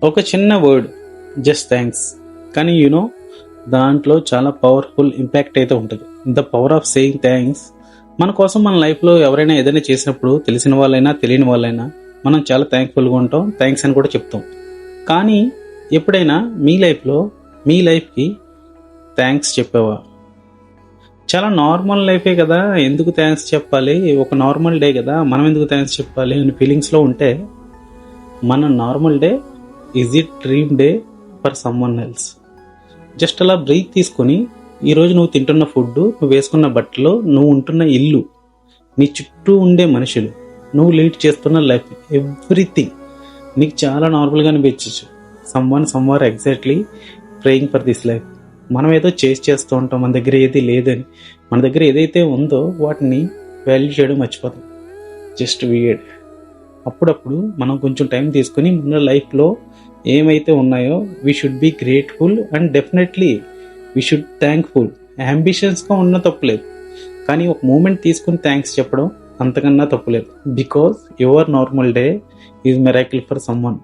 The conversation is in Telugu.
ఒక చిన్న వర్డ్, జస్ట్ థ్యాంక్స్, కానీ దాంట్లో చాలా పవర్ఫుల్ ఇంపాక్ట్ అయితే ఉంటుంది. The power of saying thanks. మన కోసం మన లైఫ్లో ఎవరైనా ఏదైనా చేసినప్పుడు తెలిసిన వాళ్ళైనా తెలియని వాళ్ళైనా మనం చాలా థ్యాంక్ఫుల్గా ఉంటాం, థ్యాంక్స్ అని కూడా చెప్తాం. కానీ ఎప్పుడైనా మీ లైఫ్కి థ్యాంక్స్ చెప్పావా? చాలా నార్మల్ లైఫే కదా, ఎందుకు థ్యాంక్స్ చెప్పాలి, ఒక నార్మల్ డే కదా, మనం ఎందుకు థ్యాంక్స్ చెప్పాలి అని ఫీలింగ్స్లో ఉంటే, మన normal day is it dream day for someone else. Just అలా బ్రీత్ తీసుకొని, ఈరోజు నువ్వు తింటున్న ఫుడ్, నువ్వు వేసుకున్న బట్టలు, నువ్వు ఉంటున్న ఇల్లు, నీ చుట్టూ ఉండే మనుషులు, నువ్వు లీడ్ చేస్తున్న లైఫ్, ఎవ్రీథింగ్ నీకు చాలా నార్మల్గా అనిపించచ్చు. Somewhere exactly praying for this life. మనం ఏదో చేస్తూ ఉంటాం, మన దగ్గర ఏది లేదని. మన దగ్గర ఏదైతే ఉందో వాటిని వాల్యూ చేయడం మర్చిపోతాం. జస్ట్ వీడ్. అప్పుడప్పుడు మనం కొంచెం టైం తీసుకొని మన లైఫ్లో ఏమైతే ఉన్నాయో we should be grateful and definitely we should thankful. అంబిషన్స్గా ఉన్న తప్పులేదు, కానీ ఒక మూమెంట్ తీసుకుని థ్యాంక్స్ చెప్పడం అంతకన్నా తప్పులేదు. Because your normal day is miracle for someone.